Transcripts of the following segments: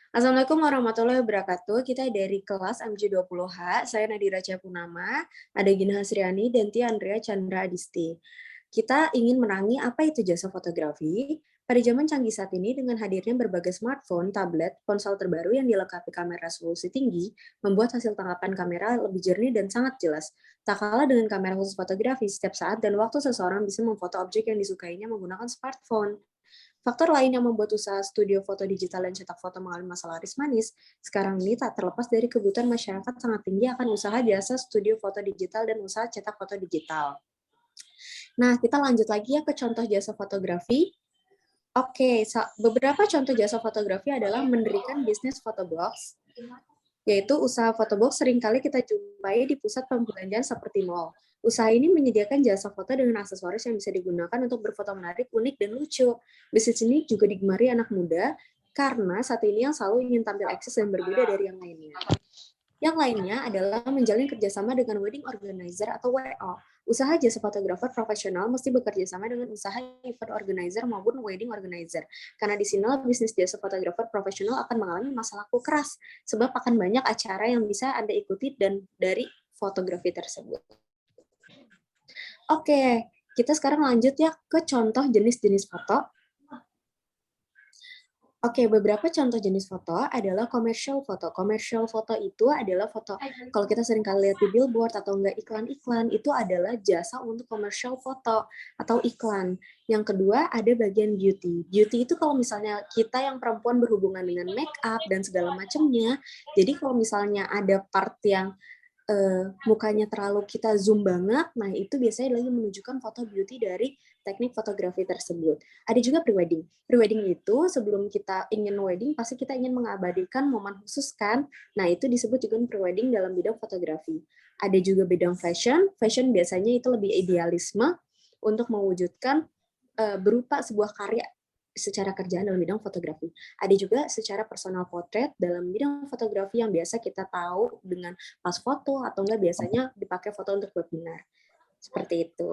Assalamualaikum warahmatullahi wabarakatuh. Kita dari kelas MJ20H, saya Nadira Capunama, ada Gina Hasriani, dan Tia Andrea Chandra Adisti. Kita ingin menerangi apa itu jasa fotografi. Pada zaman canggih saat ini, dengan hadirnya berbagai smartphone, tablet, ponsel terbaru yang dilengkapi kamera resolusi tinggi, membuat hasil tangkapan kamera lebih jernih dan sangat jelas. Tak kalah dengan kamera khusus fotografi, setiap saat dan waktu seseorang bisa memfoto objek yang disukainya menggunakan smartphone. Faktor lain yang membuat usaha studio foto digital dan cetak foto mengalami masalah laris manis, sekarang ini tak terlepas dari kebutuhan masyarakat sangat tinggi akan usaha jasa studio foto digital dan usaha cetak foto digital. Nah, kita lanjut lagi ya ke contoh jasa fotografi. Oke, beberapa contoh jasa fotografi adalah mendirikan bisnis photobox, yaitu usaha photobox seringkali kita jumpai di pusat perbelanjaan seperti mall. Usaha ini menyediakan jasa foto dengan aksesoris yang bisa digunakan untuk berfoto menarik, unik, dan lucu. Bisnis ini juga digemari anak muda karena saat ini yang selalu ingin tampil eksis dan berbeda dari yang lainnya. Yang lainnya adalah menjalin kerjasama dengan wedding organizer atau WO. Usaha jasa fotografer profesional mesti bekerja sama dengan usaha event organizer maupun wedding organizer. Karena di sini bisnis jasa fotografer profesional akan mengalami masa laku keras, sebab akan banyak acara yang bisa Anda ikuti dan dari fotografi tersebut. Oke, kita sekarang lanjut ya ke contoh jenis-jenis foto. Oke, beberapa contoh jenis foto adalah commercial foto. Commercial foto itu adalah foto, kalau kita sering kali lihat di billboard atau enggak iklan-iklan, itu adalah jasa untuk commercial foto atau iklan. Yang kedua, ada bagian beauty. Beauty itu kalau misalnya kita yang perempuan berhubungan dengan make up dan segala macamnya, jadi kalau misalnya ada part yang mukanya terlalu kita zoom banget, nah itu biasanya lagi menunjukkan foto beauty dari teknik fotografi tersebut. Ada juga prewedding. Prewedding itu sebelum kita ingin wedding, pasti kita ingin mengabadikan momen khusus kan? Nah itu disebut juga prewedding dalam bidang fotografi. Ada juga bidang fashion. Fashion biasanya itu lebih idealisme untuk mewujudkan berupa sebuah karya secara kerjaan dalam bidang fotografi. Ada juga secara personal portrait dalam bidang fotografi yang biasa kita tahu dengan pas foto atau enggak biasanya dipakai foto untuk webinar. Seperti itu.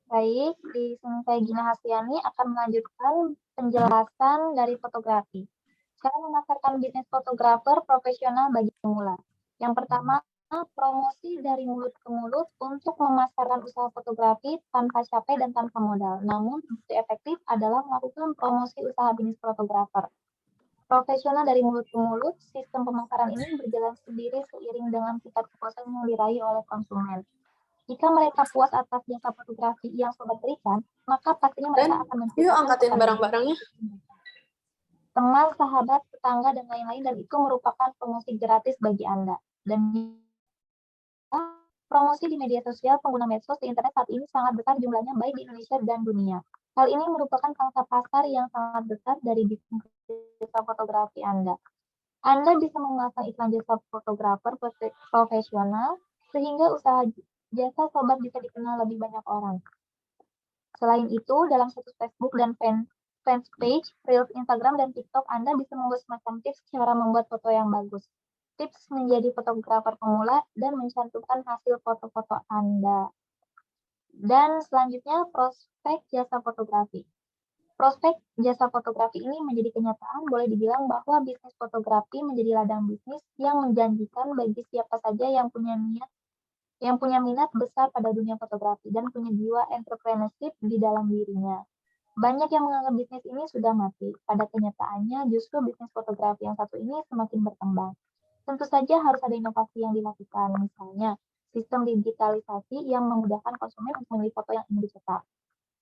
Baik, di sini saya Gina Hasriani akan melanjutkan penjelasan dari fotografi. Cara memasarkan bisnis fotografer profesional bagi pemula. Yang pertama, promosi dari mulut ke mulut untuk memasarkan usaha fotografi tanpa capek dan tanpa modal. Namun, bukti efektif adalah melakukan promosi usaha bisnis fotografer. Profesional dari mulut ke mulut, sistem pemasaran ini berjalan sendiri seiring dengan tingkat kepuasan yang diraih oleh konsumen. Jika mereka puas atas jasa fotografi yang sobat berikan, maka pastinya mereka akan menceritakan. Yuk angkatin barang-barangnya. Teman, sahabat, tetangga, dan lain-lain, dan itu merupakan promosi gratis bagi Anda. Dan promosi di media sosial pengguna medsos di internet saat ini sangat besar jumlahnya baik di Indonesia dan dunia. Hal ini merupakan pangsa pasar yang sangat besar dari bisnis jasa fotografi Anda. Anda bisa memasang iklan jasa fotografer profesional sehingga usaha jasa sobat bisa dikenal lebih banyak orang. Selain itu, dalam situs Facebook dan fans page, Reels Instagram, dan TikTok, Anda bisa membuat semacam tips cara membuat foto yang bagus. Tips menjadi fotografer pemula dan mencantumkan hasil foto-foto Anda. Dan selanjutnya, prospek jasa fotografi. Prospek jasa fotografi ini menjadi kenyataan, boleh dibilang bahwa bisnis fotografi menjadi ladang bisnis yang menjanjikan bagi siapa saja yang punya minat besar pada dunia fotografi dan punya jiwa entrepreneurship di dalam dirinya. Banyak yang menganggap bisnis ini sudah mati. Pada kenyataannya, justru bisnis fotografi yang satu ini semakin berkembang. Tentu saja harus ada inovasi yang dilakukan, misalnya sistem digitalisasi yang memudahkan konsumen untuk memilih foto yang ingin dicetak.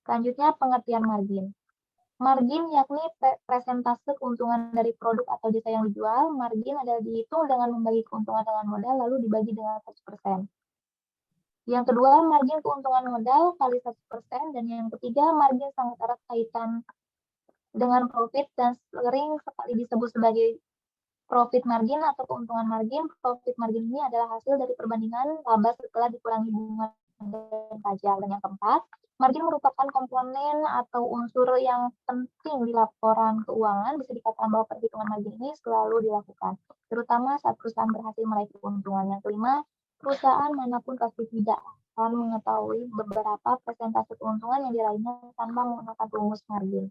Selanjutnya, pengertian margin. Margin yakni presentase keuntungan dari produk atau jasa yang dijual. Margin adalah dihitung dengan membagi keuntungan dengan modal lalu dibagi dengan 100%. Yang kedua, margin keuntungan modal kali 100%. Dan yang ketiga, margin sangat erat kaitan dengan profit dan sering sekali disebut sebagai profit margin atau keuntungan margin. Profit margin ini adalah hasil dari perbandingan laba setelah dikurangi bunga dan pajak. Dan yang keempat, margin merupakan komponen atau unsur yang penting di laporan keuangan. Bisa dikatakan bahwa perhitungan margin ini selalu dilakukan, terutama saat perusahaan berhasil meraih keuntungan. Yang kelima, perusahaan manapun pasti tidak akan mengetahui beberapa persentase keuntungan yang diraihnya tanpa menggunakan rumus margin.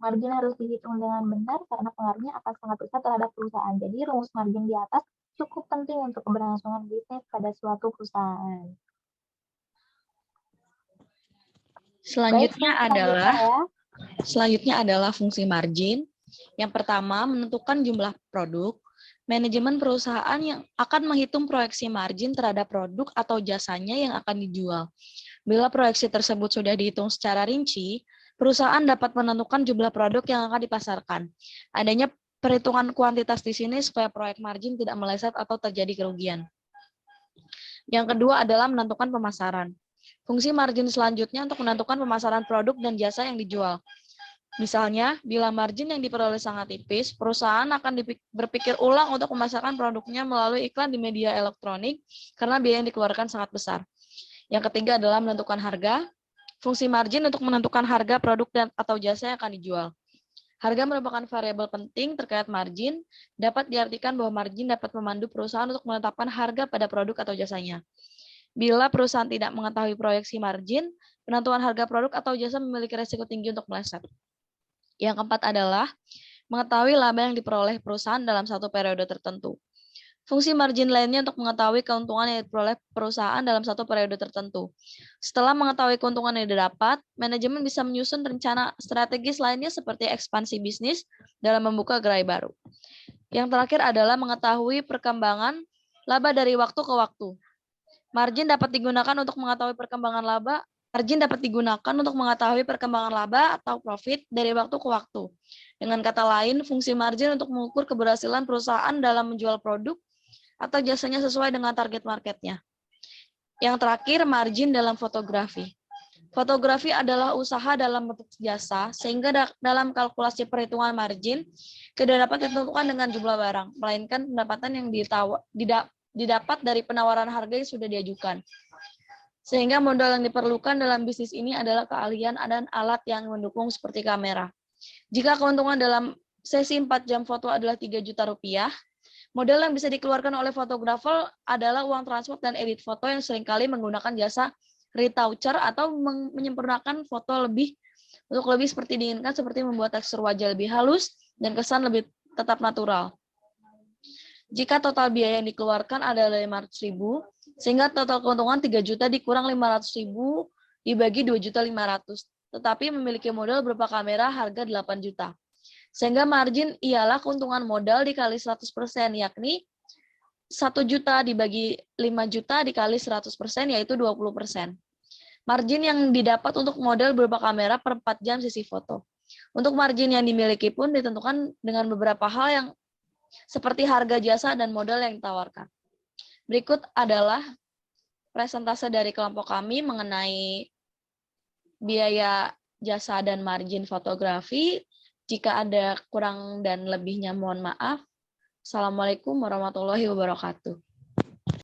Margin harus dihitung dengan benar karena pengaruhnya akan sangat besar terhadap perusahaan. Jadi rumus margin di atas cukup penting untuk keberlangsungan bisnis pada suatu perusahaan. Baik, Selanjutnya adalah fungsi margin. Yang pertama, menentukan jumlah produk. Manajemen perusahaan yang akan menghitung proyeksi margin terhadap produk atau jasanya yang akan dijual. Bila proyeksi tersebut sudah dihitung secara rinci, perusahaan dapat menentukan jumlah produk yang akan dipasarkan. Adanya perhitungan kuantitas di sini supaya proyek margin tidak meleset atau terjadi kerugian. Yang kedua adalah menentukan pemasaran. Fungsi margin selanjutnya untuk menentukan pemasaran produk dan jasa yang dijual. Misalnya, bila margin yang diperoleh sangat tipis, perusahaan akan berpikir ulang untuk memasarkan produknya melalui iklan di media elektronik karena biaya yang dikeluarkan sangat besar. Yang ketiga adalah menentukan harga. Fungsi margin untuk menentukan harga produk atau jasa yang akan dijual. Harga merupakan variabel penting terkait margin, dapat diartikan bahwa margin dapat memandu perusahaan untuk menetapkan harga pada produk atau jasanya. Bila perusahaan tidak mengetahui proyeksi margin, penentuan harga produk atau jasa memiliki risiko tinggi untuk meleset. Yang keempat adalah mengetahui laba yang diperoleh perusahaan dalam satu periode tertentu. Fungsi margin lainnya untuk mengetahui keuntungan yang diperoleh perusahaan dalam satu periode tertentu. Setelah mengetahui keuntungan yang didapat, manajemen bisa menyusun rencana strategis lainnya seperti ekspansi bisnis dalam membuka gerai baru. Yang terakhir adalah mengetahui perkembangan laba dari waktu ke waktu. Margin dapat digunakan untuk mengetahui perkembangan laba. Margin dapat digunakan untuk mengetahui perkembangan laba atau profit dari waktu ke waktu. Dengan kata lain, fungsi margin untuk mengukur keberhasilan perusahaan dalam menjual produk atau jasanya sesuai dengan target marketnya. Yang terakhir, margin dalam fotografi. Fotografi adalah usaha dalam bentuk jasa, sehingga dalam kalkulasi perhitungan margin, tidak dapat ditentukan dengan jumlah barang, melainkan pendapatan yang didapat dari penawaran harga yang sudah diajukan. Sehingga modal yang diperlukan dalam bisnis ini adalah keahlian dan alat yang mendukung seperti kamera. Jika keuntungan dalam sesi 4 jam foto adalah 3 juta rupiah, modal yang bisa dikeluarkan oleh fotografer adalah uang transport dan edit foto yang seringkali menggunakan jasa retoucher atau menyempurnakan foto untuk lebih seperti diinginkan, seperti membuat tekstur wajah lebih halus dan kesan lebih tetap natural. Jika total biaya yang dikeluarkan adalah 500.000, sehingga total keuntungan 3 juta dikurang 500.000 dibagi 2.500.000, tetapi memiliki modal berupa kamera harga 8 juta. Sehingga margin ialah keuntungan modal dikali 100%, yakni 1 juta dibagi 5 juta dikali 100%, yaitu 20%. Margin yang didapat untuk modal berupa kamera per 4 jam sesi foto. Untuk margin yang dimiliki pun ditentukan dengan beberapa hal yang seperti harga jasa dan modal yang ditawarkan. Berikut adalah presentase dari kelompok kami mengenai biaya jasa dan margin fotografi. Jika ada kurang dan lebihnya mohon maaf. Assalamualaikum warahmatullahi wabarakatuh.